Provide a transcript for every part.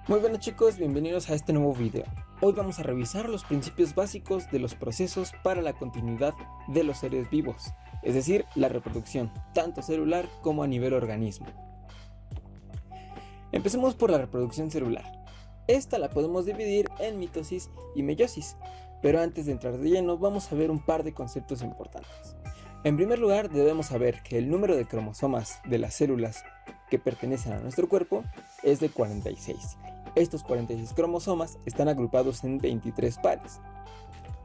Muy buenas chicos, bienvenidos a este nuevo video. Hoy vamos a revisar los principios básicos de los procesos para la continuidad de los seres vivos, es decir, la reproducción, tanto celular como a nivel organismo. Empecemos por la reproducción celular. Esta la podemos dividir en mitosis y meiosis, pero antes de entrar de lleno vamos a ver un par de conceptos importantes. En primer lugar, debemos saber que el número de cromosomas de las células que pertenecen a nuestro cuerpo es de 46. Estos 46 cromosomas están agrupados en 23 pares.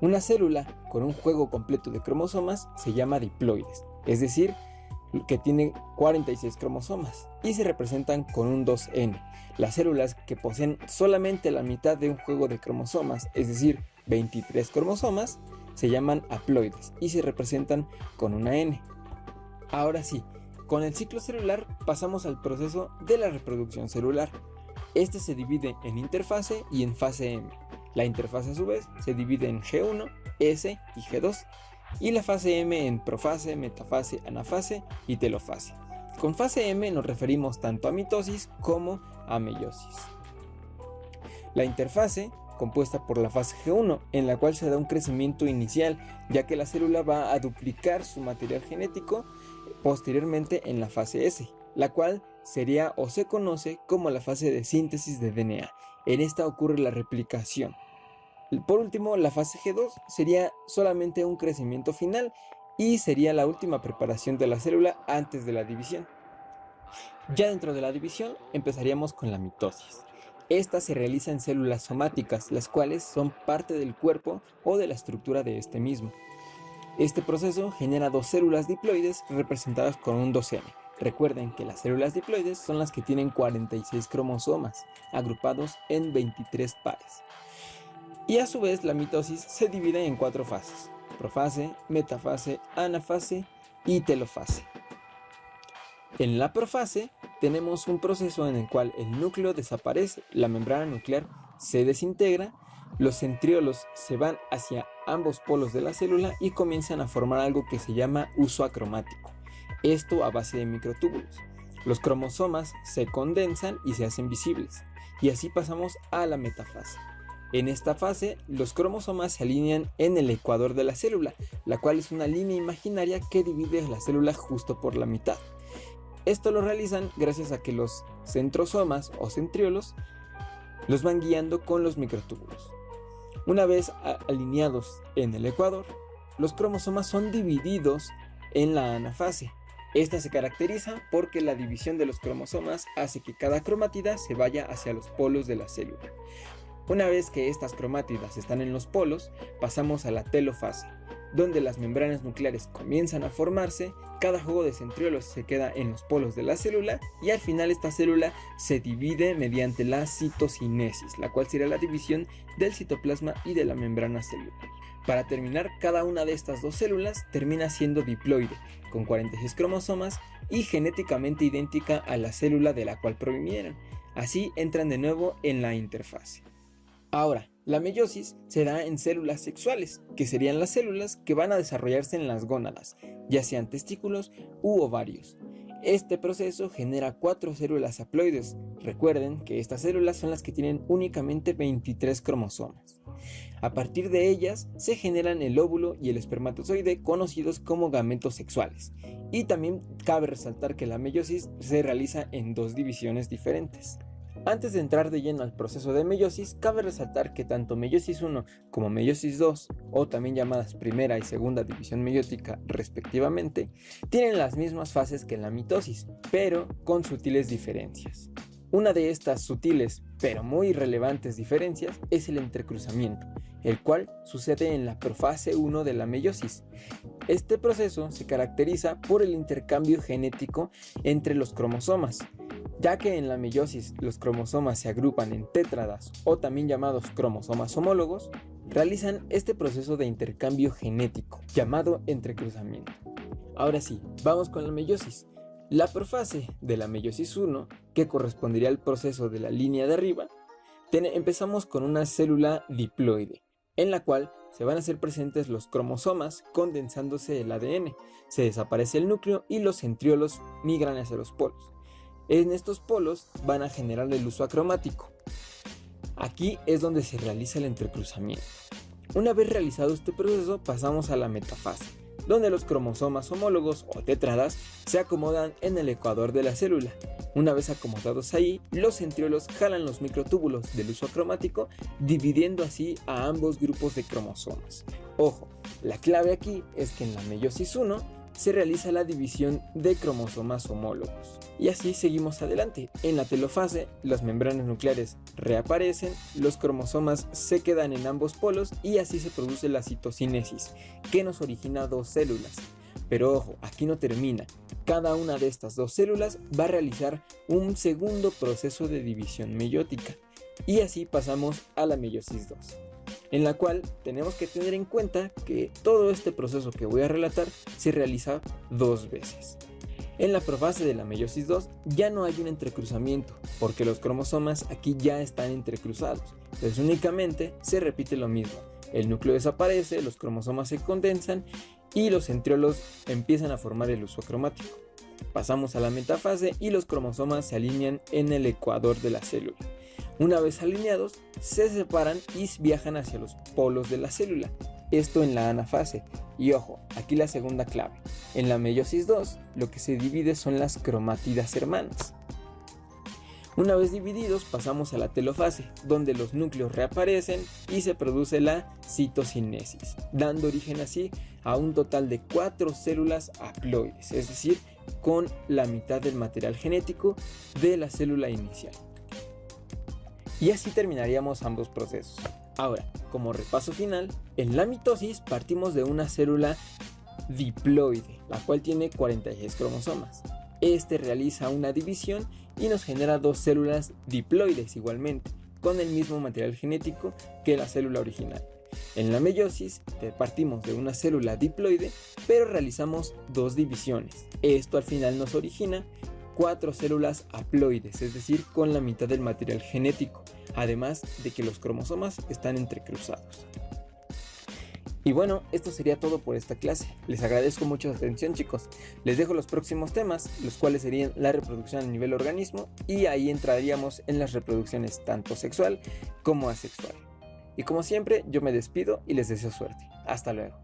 Una célula con un juego completo de cromosomas se llama diploides, es decir, que tiene 46 cromosomas y se representan con un 2n. Las células que poseen solamente la mitad de un juego de cromosomas, es decir, 23 cromosomas, se llaman haploides y se representan con una n. Ahora sí, con el ciclo celular pasamos al proceso de la reproducción celular. Este se divide en interfase y en fase M. La interfase a su vez se divide en G1, S y G2 y la fase M en profase, metafase, anafase y telofase. Con fase M nos referimos tanto a mitosis como a meiosis. La interfase, compuesta por la fase G1, en la cual se da un crecimiento inicial, ya que la célula va a duplicar su material genético posteriormente en la fase S, la cual sería o se conoce como la fase de síntesis de DNA. En esta ocurre la replicación. Por último, la fase G2 sería solamente un crecimiento final y sería la última preparación de la célula antes de la división. Ya dentro de la división empezaríamos con la mitosis. Esta se realiza en células somáticas, las cuales son parte del cuerpo o de la estructura de este mismo. Este proceso genera dos células diploides representadas con un 2n. Recuerden que las células diploides son las que tienen 46 cromosomas, agrupados en 23 pares. Y a su vez la mitosis se divide en 4 fases: profase, metafase, anafase y telofase. En la profase tenemos un proceso en el cual el núcleo desaparece, la membrana nuclear se desintegra, los centriolos se van hacia ambos polos de la célula y comienzan a formar algo que se llama uso acromático. Esto a base de microtúbulos. Los cromosomas se condensan y se hacen visibles, y así pasamos a la metafase. En esta fase, los cromosomas se alinean en el ecuador de la célula, la cual es una línea imaginaria que divide la célula justo por la mitad. Esto lo realizan gracias a que los centrosomas o centriolos los van guiando con los microtúbulos. Una vez alineados en el ecuador, los cromosomas son divididos en la anafase. Esta se caracteriza porque la división de los cromosomas hace que cada cromatida se vaya hacia los polos de la célula. Una vez que estas cromátidas están en los polos, pasamos a la telofase, donde las membranas nucleares comienzan a formarse, cada juego de centriolos se queda en los polos de la célula y al final esta célula se divide mediante la citocinesis, la cual será la división del citoplasma y de la membrana celular. Para terminar, cada una de estas dos células termina siendo diploide, con 46 cromosomas y genéticamente idéntica a la célula de la cual provinieron. Así entran de nuevo en la interfase. Ahora, la meiosis se da en células sexuales, que serían las células que van a desarrollarse en las gónadas, ya sean testículos u ovarios. Este proceso genera 4 células haploides. Recuerden que estas células son las que tienen únicamente 23 cromosomas. A partir de ellas se generan el óvulo y el espermatozoide, conocidos como gametos sexuales. Y también cabe resaltar que la meiosis se realiza en 2 divisiones diferentes. Antes de entrar de lleno al proceso de meiosis, cabe resaltar que tanto meiosis 1 como meiosis 2, o también llamadas primera y segunda división meiótica respectivamente, tienen las mismas fases que la mitosis, pero con sutiles diferencias. Una de estas sutiles, pero muy relevantes diferencias es el entrecruzamiento, el cual sucede en la profase 1 de la meiosis. Este proceso se caracteriza por el intercambio genético entre los cromosomas, ya que en la meiosis los cromosomas se agrupan en tétradas o también llamados cromosomas homólogos, realizan este proceso de intercambio genético llamado entrecruzamiento. Ahora sí, vamos con la meiosis. La profase de la meiosis 1, que correspondería al proceso de la línea de arriba, empezamos con una célula diploide, en la cual se van a hacer presentes los cromosomas condensándose el ADN, se desaparece el núcleo y los centriolos migran hacia los polos. En estos polos van a generar el uso acromático. Aquí es donde se realiza el entrecruzamiento. Una vez realizado este proceso, pasamos a la metafase, donde los cromosomas homólogos o tetradas se acomodan en el ecuador de la célula. Una vez acomodados ahí, los centriolos jalan los microtúbulos del uso acromático, dividiendo así a ambos grupos de cromosomas. Ojo, la clave aquí es que en la meiosis 1 se realiza la división de cromosomas homólogos. Y así seguimos adelante. En la telofase, las membranas nucleares reaparecen, los cromosomas se quedan en ambos polos y así se produce la citocinesis, que nos origina dos células. Pero ojo, aquí no termina. Cada una de estas dos células va a realizar un segundo proceso de división meiótica. Y así pasamos a la meiosis 2. En la cual tenemos que tener en cuenta que todo este proceso que voy a relatar se realiza dos veces. En la profase de la meiosis 2 ya no hay un entrecruzamiento, porque los cromosomas aquí ya están entrecruzados, entonces únicamente se repite lo mismo. El núcleo desaparece, los cromosomas se condensan y los centriolos empiezan a formar el uso cromático. Pasamos a la metafase y los cromosomas se alinean en el ecuador de la célula. Una vez alineados, se separan y viajan hacia los polos de la célula. Esto en la anafase. Y ojo, aquí la segunda clave. En la meiosis 2, lo que se divide son las cromátidas hermanas. Una vez divididos, pasamos a la telofase, donde los núcleos reaparecen y se produce la citocinesis, dando origen así a un total de 4 células haploides, es decir, con la mitad del material genético de la célula inicial. Y así terminaríamos ambos procesos. Ahora, como repaso final, en la mitosis partimos de una célula diploide, la cual tiene 46 cromosomas. Este realiza una división y nos genera dos células diploides igualmente, con el mismo material genético que la célula original. En la meiosis partimos de una célula diploide, pero realizamos dos divisiones. Esto al final nos origina 4 células haploides, es decir, con la mitad del material genético, además de que los cromosomas están entrecruzados. Y bueno, esto sería todo por esta clase. Les agradezco mucho su atención, chicos. Les dejo los próximos temas, los cuales serían la reproducción a nivel organismo, y ahí entraríamos en las reproducciones tanto sexual como asexual. Y como siempre, yo me despido y les deseo suerte. Hasta luego.